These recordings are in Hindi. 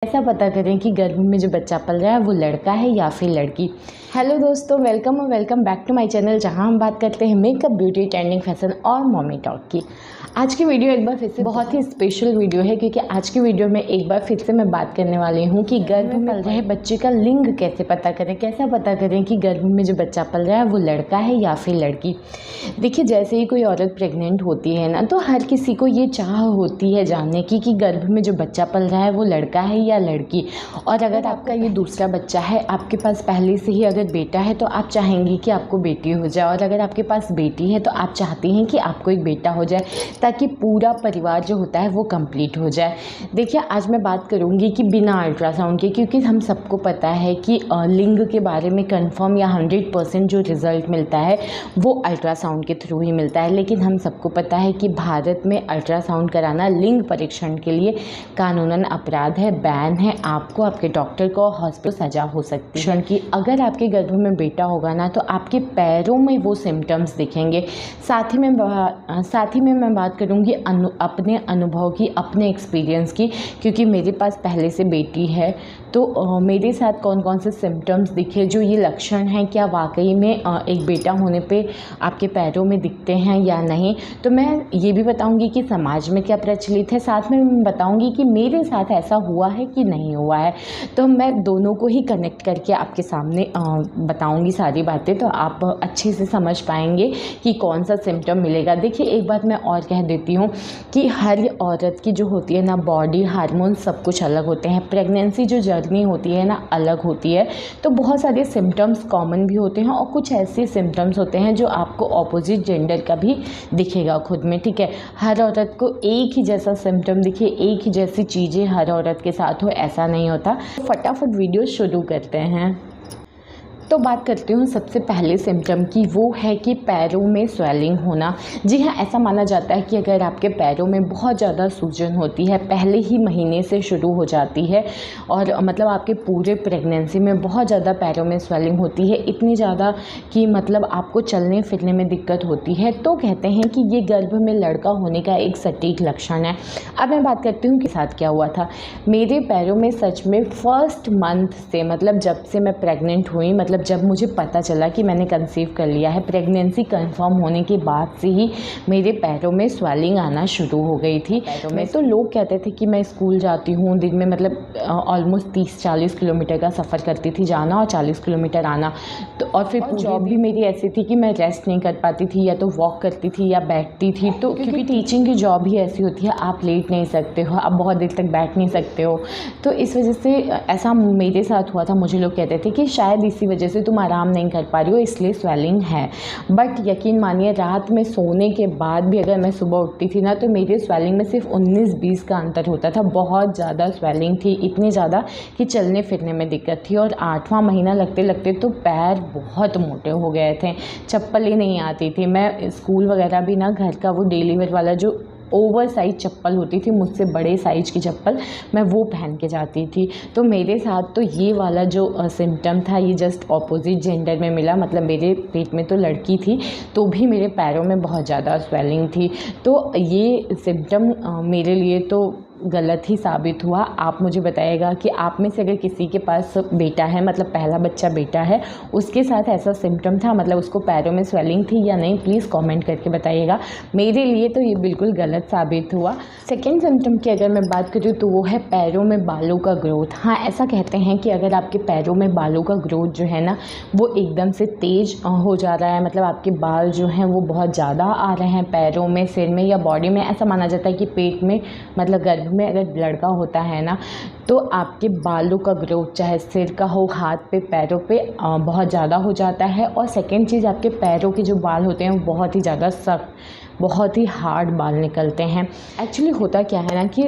कैसा पता करें कि गर्भ में जो बच्चा पल रहा है वो लड़का है या फिर लड़की। हेलो दोस्तों, वेलकम और welcome back to my channel, जहां हम बात करते हैं मेकअप, ब्यूटी, ट्रेंडिंग, फैशन और मॉमी टॉक की। आज की वीडियो एक बार फिर से बहुत ही स्पेशल वीडियो है, क्योंकि आज की वीडियो में एक बार फिर से मैं बात करने वाली हूँ कि गर्भ में पल रहे बच्चे का लिंग कैसे पता करें, कैसा पता करें कि गर्भ में जो बच्चा पल रहा है वो लड़का है या फिर लड़की। देखिए, जैसे ही कोई औरत प्रेग्नेंट होती है ना, तो हर किसी को ये चाह होती है जानने की कि गर्भ में जो बच्चा पल रहा है वो लड़का है या लड़की। और अगर आपका ये दूसरा बच्चा है, आपके पास पहले से ही अगर बेटा है, तो आप चाहेंगे कि आपको बेटी हो जाए, और अगर आपके पास बेटी है तो आप चाहती हैं कि आपको एक बेटा हो जाए, ताकि पूरा परिवार जो होता है वो कंप्लीट हो जाए। देखिए, आज मैं बात करूँगी कि बिना अल्ट्रासाउंड के, क्योंकि हम सबको पता है कि लिंग के बारे में कंफर्म या 100% जो रिज़ल्ट मिलता है वो अल्ट्रासाउंड के थ्रू ही मिलता है। लेकिन हम सबको पता है कि भारत में अल्ट्रासाउंड कराना लिंग परीक्षण के लिए कानूनन अपराध है, बैन है। आपको, आपके डॉक्टर को, हॉस्पिटल सजा हो सकती है कि अगर आपके गर्भ में बेटा होगा ना, तो आपके पैरों में वो सिम्टम्स दिखेंगे। साथ ही में मैं बात करूँगी अपने अनुभव की, अपने एक्सपीरियंस की, क्योंकि मेरे पास पहले से बेटी है। तो मेरे साथ कौन कौन से सिम्टम्स दिखे, जो ये लक्षण हैं, क्या वाकई में एक बेटा होने पे आपके पैरों में दिखते हैं या नहीं। तो मैं ये भी बताऊंगी कि समाज में क्या प्रचलित है, साथ में मैं बताऊंगी कि मेरे साथ ऐसा हुआ है कि नहीं हुआ है। तो मैं दोनों को ही कनेक्ट करके आपके सामने बताऊंगी सारी बातें, तो आप अच्छे से समझ पाएंगे कि कौन सा सिम्टम मिलेगा। देखिए, एक बात मैं और कह देती हूँ कि हर औरत की जो होती है ना, बॉडी, हार्मोन, सब कुछ अलग होते हैं। प्रेगनेंसी जो जर्नी होती है ना, अलग होती है। तो बहुत सारे सिम्टम्स कॉमन भी होते हैं, और कुछ ऐसे सिम्टम्स होते हैं जो आपको ऑपोजिट जेंडर का भी दिखेगा खुद में, ठीक है। हर औरत को एक ही जैसा सिम्टम दिखे, एक ही जैसी चीज़ें हर औरत के साथ हो, ऐसा नहीं होता। फटाफट वीडियो शुरू करते हैं। तो बात करती हूँ सबसे पहले सिम्टम की, वो है कि पैरों में स्वेलिंग होना। जी हाँ, ऐसा माना जाता है कि अगर आपके पैरों में बहुत ज़्यादा सूजन होती है, पहले ही महीने से शुरू हो जाती है, और मतलब आपके पूरे प्रेगनेंसी में बहुत ज़्यादा पैरों में स्वेलिंग होती है, इतनी ज़्यादा कि मतलब आपको चलने फिरने में दिक्कत होती है, तो कहते हैं कि ये गर्भ में लड़का होने का एक सटीक लक्षण है। अब मैं बात करती हूँ कि साथ क्या हुआ था। मेरे पैरों में सच में फर्स्ट मंथ से, मतलब जब से मैं प्रेग्नेंट हुई, मतलब जब मुझे पता चला कि मैंने कंसीव कर लिया है, प्रेगनेंसी कंफर्म होने के बाद से ही मेरे पैरों में स्वेलिंग आना शुरू हो गई थी पैरों में। तो लोग कहते थे कि मैं स्कूल जाती हूँ, दिन में मतलब ऑलमोस्ट 30-40 किलोमीटर का सफ़र करती थी, जाना और 40 किलोमीटर आना। तो और फिर जॉब भी मेरी ऐसी थी कि मैं रेस्ट नहीं कर पाती थी, या तो वॉक करती थी या बैठती थी। तो क्योंकि टीचिंग की जॉब ही ऐसी होती है, आप लेट नहीं सकते हो, आप बहुत देर तक बैठ नहीं सकते हो। तो इस वजह से ऐसा मेरे साथ हुआ था। मुझे लोग कहते थे कि शायद इसी वजह से तुम आराम नहीं कर पा रही हो, इसलिए स्वेलिंग है। बट यकीन मानिए, रात में सोने के बाद भी अगर मैं सुबह उठती थी ना, तो मेरी स्वेलिंग में सिर्फ 19-20 का अंतर होता था। बहुत ज़्यादा स्वेलिंग थी, इतनी ज़्यादा कि चलने फिरने में दिक्कत थी। और 8वां महीना लगते लगते तो पैर बहुत मोटे हो गए थे, चप्पल ही नहीं आती थी। मैं स्कूल वगैरह भी ना, घर का वो डेली वेयर वाला जो ओवर साइज चप्पल होती थी, मुझसे बड़े साइज की चप्पल, मैं वो पहन के जाती थी। तो मेरे साथ तो ये वाला जो सिम्टम था, ये जस्ट ऑपोजिट जेंडर में मिला। मतलब मेरे पेट में तो लड़की थी, तो भी मेरे पैरों में बहुत ज़्यादा स्वेलिंग थी। तो ये सिम्टम मेरे लिए तो गलत ही साबित हुआ। आप मुझे बताइएगा कि आप में से अगर किसी के पास बेटा है, मतलब पहला बच्चा बेटा है, उसके साथ ऐसा सिम्टम था, मतलब उसको पैरों में स्वेलिंग थी या नहीं, प्लीज़ कमेंट करके बताइएगा। मेरे लिए तो ये बिल्कुल गलत साबित हुआ। सेकेंड सिम्टम की अगर मैं बात करूँ, तो वो है पैरों में बालों का ग्रोथ। हाँ, ऐसा कहते हैं कि अगर आपके पैरों में बालों का ग्रोथ जो है ना, वो एकदम से तेज़ हो जा रहा है, मतलब आपके बाल जो हैं वो बहुत ज़्यादा आ रहे हैं पैरों में, सिर में या बॉडी में। ऐसा माना जाता है कि पेट में, मतलब गर्भ में अगर लड़का होता है ना, तो आपके बालों का ग्रोथ, चाहे सिर का हो, हाथ पे, पैरों पे, बहुत ज़्यादा हो जाता है। और सेकेंड चीज़, आपके पैरों के जो बाल होते हैं वो बहुत ही ज़्यादा सख्त, बहुत ही हार्ड बाल निकलते हैं। एक्चुअली होता क्या है ना कि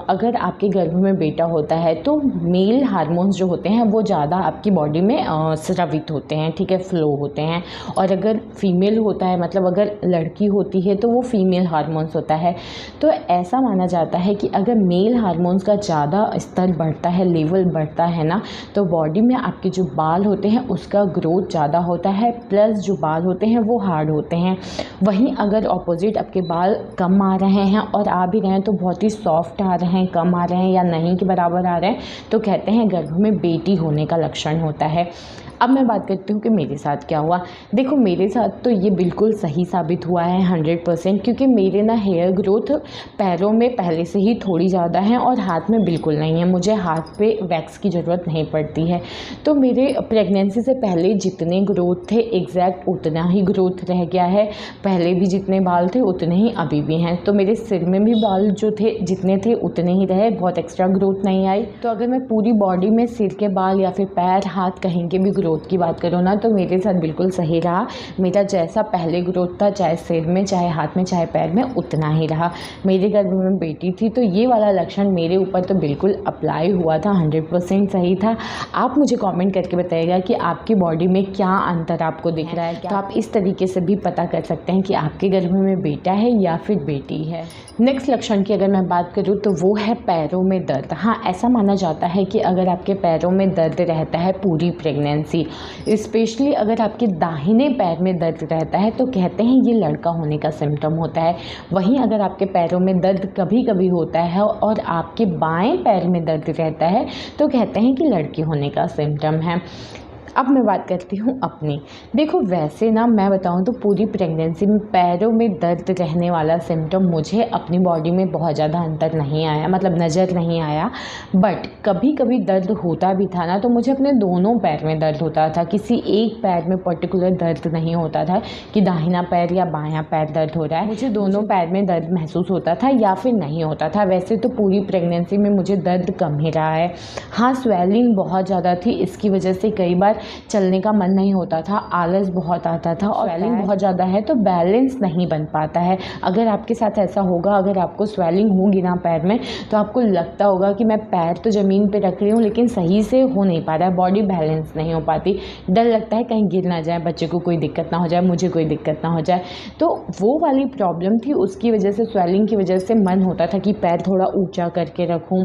अगर आपके गर्भ में बेटा होता है, तो मेल हार्मोन्स जो होते हैं वो ज़्यादा आपकी बॉडी में स्रावित होते हैं, ठीक है, फ्लो होते हैं। और अगर फीमेल होता है, मतलब अगर लड़की होती है, तो वो फीमेल हार्मोन्स होता है। तो ऐसा माना जाता है कि अगर मेल हार्मोन्स का ज़्यादा स्तर बढ़ता है, लेवल बढ़ता है ना, तो बॉडी में आपके जो बाल होते हैं उसका ग्रोथ ज़्यादा होता है, प्लस जो बाल होते हैं वो हार्ड होते हैं। वहीं अगर ऑपोजिट अपोजिट आपके बाल कम आ रहे हैं और आ भी रहे हैं तो बहुत ही सॉफ्ट आ रहे हैं, कम आ रहे हैं या नहीं के बराबर आ रहे हैं, तो कहते हैं गर्भ में बेटी होने का लक्षण होता है। अब मैं बात करती हूँ कि मेरे साथ क्या हुआ। देखो मेरे साथ तो ये बिल्कुल सही साबित हुआ है 100%, क्योंकि मेरे ना हेयर ग्रोथ पैरों में पहले से ही थोड़ी ज़्यादा है और हाथ में बिल्कुल नहीं है। मुझे हाथ पे वैक्स की ज़रूरत नहीं पड़ती है। तो मेरे प्रेगनेंसी से पहले जितने ग्रोथ थे एग्जैक्ट उतना ही ग्रोथ रह गया है। पहले भी जितने बाल थे उतने ही अभी भी हैं। तो मेरे सिर में भी बाल जो थे जितने थे उतने ही रहे, बहुत एक्स्ट्रा ग्रोथ नहीं आई। तो अगर मैं पूरी बॉडी में सिर के बाल या फिर पैर हाथ कहीं के भी ग्रोथ की बात करो ना, तो मेरे साथ बिल्कुल सही रहा। मेरा जैसा पहले ग्रोथ था चाहे सिर में, चाहे हाथ में, चाहे पैर में, उतना ही रहा। मेरे गर्भ में बेटी थी तो ये वाला लक्षण मेरे ऊपर तो बिल्कुल अप्लाई हुआ था, 100% सही था। आप मुझे कमेंट करके बताइएगा कि आपकी बॉडी में क्या अंतर आपको दिख रहा है। तो आप इस तरीके से भी पता कर सकते हैं कि आपके गर्भ में बेटा है या फिर बेटी है। नेक्स्ट लक्षण की अगर मैं बात करूँ तो वो है पैरों में दर्द। हाँ, ऐसा माना जाता है कि अगर आपके पैरों में दर्द रहता है पूरी प्रेगनेंसी, स्पेशली अगर आपके दाहिने पैर में दर्द रहता है, तो कहते हैं ये लड़का होने का सिम्टम होता है। वहीं अगर आपके पैरों में दर्द कभी कभी होता है और आपके बाएं पैर में दर्द रहता है, तो कहते हैं कि लड़की होने का सिम्टम है। अब मैं बात करती हूँ अपनी। देखो वैसे ना मैं बताऊँ तो पूरी प्रेगनेंसी में पैरों में दर्द रहने वाला सिम्टम मुझे अपनी बॉडी में बहुत ज़्यादा अंतर नहीं आया, मतलब नज़र नहीं आया। बट कभी कभी दर्द होता भी था ना, तो मुझे अपने दोनों पैर में दर्द होता था। किसी एक पैर में पर्टिकुलर दर्द नहीं होता था कि दाहिना पैर या बायां पैर दर्द हो रहा है। मुझे दोनों पैर में दर्द महसूस होता था या फिर नहीं होता था। वैसे तो पूरी प्रेगनेंसी में मुझे दर्द कम ही रहा है। हाँ, स्वेलिंग बहुत ज़्यादा थी, इसकी वजह से कई बार चलने का मन नहीं होता था, आलस बहुत आता था और स्वेलिंग बहुत ज़्यादा है तो बैलेंस नहीं बन पाता है। अगर आपके साथ ऐसा होगा, अगर आपको स्वेलिंग होगी ना पैर में, तो आपको लगता होगा कि मैं पैर तो ज़मीन पे रख रही हूँ लेकिन सही से हो नहीं पा रहा है, बॉडी बैलेंस नहीं हो पाती। डर लगता है कहीं गिर ना जाए, बच्चे को कोई दिक्कत ना हो जाए, मुझे कोई दिक्कत ना हो जाए। तो वो वाली प्रॉब्लम थी, उसकी वजह से, स्वेलिंग की वजह से मन होता था कि पैर थोड़ा ऊँचा करके रखूँ,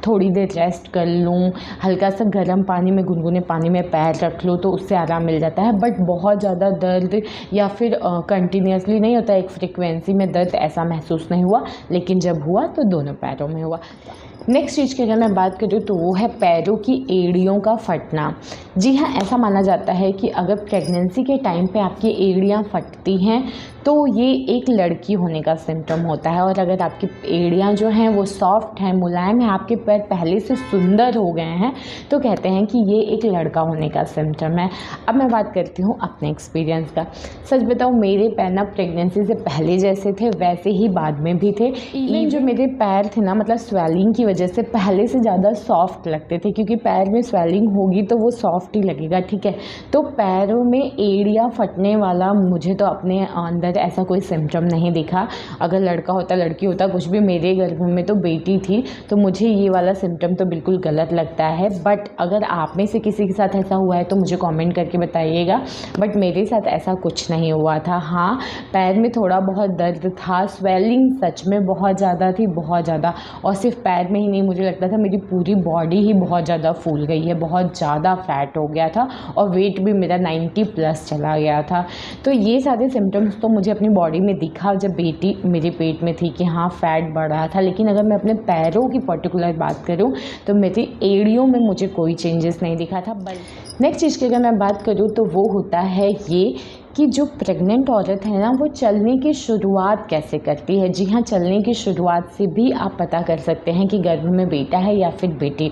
थोड़ी देर रेस्ट कर लूँ, हल्का सा गर्म पानी में, गुनगुने पानी में पैर रख लो तो उससे आराम मिल जाता है। बट बहुत ज़्यादा दर्द या फिर कंटिन्यूसली नहीं होता, एक फ्रिक्वेंसी में दर्द ऐसा महसूस नहीं हुआ, लेकिन जब हुआ तो दोनों पैरों में हुआ। नेक्स्ट चीज़ की अगर मैं बात करूँ तो वो है पैरों की एड़ियों का फटना। जी हाँ, ऐसा माना जाता है कि अगर प्रेगनेंसी के टाइम पे आपकी एड़ियाँ फटती हैं तो ये एक लड़की होने का सिम्टम होता है। और अगर आपकी एड़ियाँ जो हैं वो सॉफ्ट हैं, मुलायम हैं, आपके पैर पहले से सुंदर हो गए हैं, तो कहते हैं कि ये एक लड़का होने का सिम्टम है। अब मैं बात करती हूँ अपने एक्सपीरियंस का। सच बताऊँ, मेरे पैर ना प्रेगनेंसी से पहले जैसे थे वैसे ही बाद में भी थे। इवन जो मेरे पैर थे ना, मतलब स्वेलिंग की वजह से पहले से ज़्यादा सॉफ्ट लगते थे, क्योंकि पैर में स्वेलिंग होगी तो वो सॉफ्ट ही लगेगा, ठीक है। तो पैरों में एड़ियाँ फटने वाला मुझे तो अपने अंदर ऐसा कोई सिम्टम नहीं दिखा। अगर लड़का होता, लड़की होता, कुछ भी, मेरे गर्भ में तो बेटी थी, तो मुझे ये वाला सिम्टम तो बिल्कुल गलत लगता है। बट अगर आप में से किसी के साथ ऐसा हुआ है तो मुझे कमेंट करके बताइएगा। बट मेरे साथ ऐसा कुछ नहीं हुआ था। हाँ, पैर में थोड़ा बहुत दर्द था, स्वेलिंग सच में बहुत ज़्यादा थी, बहुत ज़्यादा। और सिर्फ पैर में ही नहीं, मुझे लगता था मेरी पूरी बॉडी ही बहुत ज़्यादा फूल गई है, बहुत ज़्यादा फैट हो गया था और वेट भी मेरा 90+ चला गया था। तो ये सारे सिम्टम्स तो मुझे अपनी बॉडी में दिखा जब बेटी मेरे पेट में थी कि हाँ फैट बढ़ रहा था। लेकिन अगर मैं अपने पैरों की पर्टिकुलर बात करूँ तो मेरी एड़ियों में मुझे कोई चेंजेस नहीं दिखा था। नेक्स्ट चीज़ की अगर मैं बात करूँ तो वो होता है ये कि जो प्रेग्नेंट औरत है ना, वो चलने की शुरुआत कैसे करती है। जी हाँ, चलने की शुरुआत से भी आप पता कर सकते हैं कि गर्भ में बेटा है या फिर बेटी।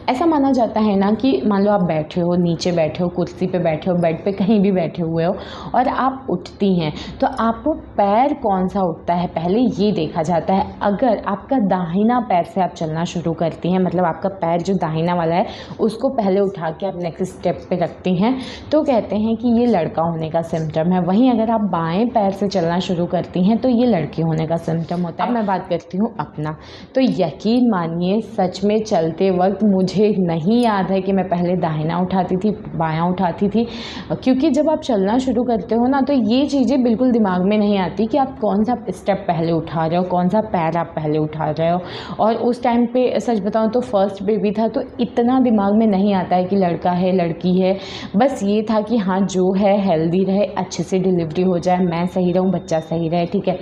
ऐसा माना जाता है ना कि मान लो आप बैठे हो, नीचे बैठे हो, कुर्सी पे बैठे हो, बेड पे कहीं भी बैठे हुए हो और आप उठती हैं, तो आपको पैर कौन सा उठता है पहले ये देखा जाता है। अगर आपका दाहिना पैर से आप चलना शुरू करती हैं, मतलब आपका पैर जो दाहिना वाला है उसको पहले उठा के आप नेक्स्ट स्टेप पे रखती हैं, तो कहते हैं कि ये लड़का होने का सिम्टम है। वहीं अगर आप बाएं पैर से चलना शुरू करती हैं तो ये लड़की होने का सिम्टम होता है। अब मैं बात करती हूँ अपना, तो यकीन मानिए सच में चलते वक्त मुझे नहीं याद है कि मैं पहले दाहिना उठाती थी, बायां उठाती थी, क्योंकि जब आप चलना शुरू करते हो ना तो ये चीज़ें बिल्कुल दिमाग में नहीं आती कि आप कौन सा स्टेप पहले उठा रहे हो, कौन सा पैर आप पहले उठा रहे हो। और उस टाइम पे सच बताऊँ तो फर्स्ट बेबी था, तो इतना दिमाग में नहीं आता है कि लड़का है लड़की है। बस ये था कि हाँ जो है हेल्दी रहे, अच्छे से डिलीवरी हो जाए, मैं सही रहूँ, बच्चा सही रहे, ठीक है।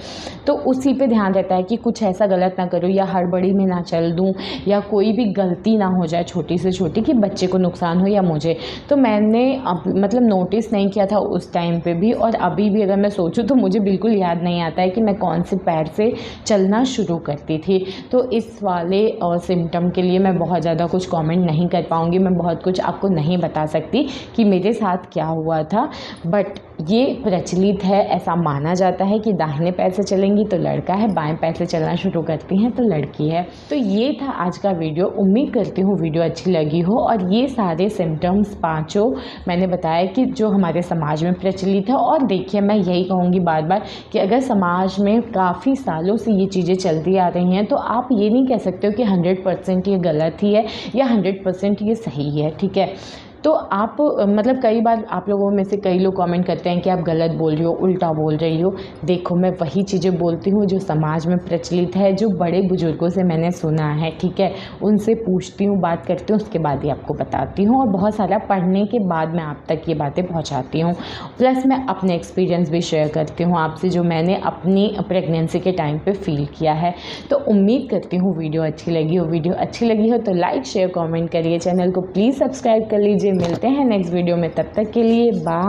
तो उसी पे ध्यान रहता है कि कुछ ऐसा गलत ना करूँ या हड़बड़ी में ना चल दूँ या कोई भी गलती ना हो जाए छोटी से छोटी कि बच्चे को नुकसान हो या मुझे। तो मैंने मतलब नोटिस नहीं किया था उस टाइम पे भी, और अभी भी अगर मैं सोचूं तो मुझे बिल्कुल याद नहीं आता है कि मैं कौन से पैर से चलना शुरू करती थी। तो इस वाले सिम्टम के लिए मैं बहुत ज़्यादा कुछ कमेंट नहीं कर पाऊँगी, मैं बहुत कुछ आपको नहीं बता सकती कि मेरे साथ क्या हुआ था। बट ये प्रचलित है, ऐसा माना जाता है कि दाहिने पैर से चलेंगी तो लड़का है, बाएं पैर से चलना शुरू करती हैं तो लड़की है। तो ये था आज का वीडियो, उम्मीद करती हूँ वीडियो अच्छी लगी हो। और ये सारे सिम्टम्स पाँचों मैंने बताया कि जो हमारे समाज में प्रचलित है। और देखिए, मैं यही कहूँगी बार बार कि अगर समाज में काफ़ी सालों से ये चीज़ें चलती आ रही हैं तो आप ये नहीं कह सकते हो कि 100% ये गलत ही है या 100% ये सही है, ठीक है। तो आप मतलब कई बार आप लोगों में से कई लोग कमेंट करते हैं कि आप गलत बोल रही हो, उल्टा बोल रही हो। देखो, मैं वही चीज़ें बोलती हूँ जो समाज में प्रचलित है, जो बड़े बुजुर्गों से मैंने सुना है, ठीक है। उनसे पूछती हूँ, बात करती हूँ, उसके बाद ही आपको बताती हूँ। और बहुत सारा पढ़ने के बाद मैं आप तक ये बातें पहुँचाती हूँ। प्लस मैं अपने एक्सपीरियंस भी शेयर करती हूँ आपसे, जो मैंने अपनी प्रेगनेंसी के टाइम पर फील किया है। तो उम्मीद करती हूँ वीडियो अच्छी लगी हो। वीडियो अच्छी लगी हो तो लाइक शेयर कमेंट करिए, चैनल को प्लीज़ सब्सक्राइब कर लीजिए। मिलते हैं नेक्स्ट वीडियो में, तब तक के लिए बाय।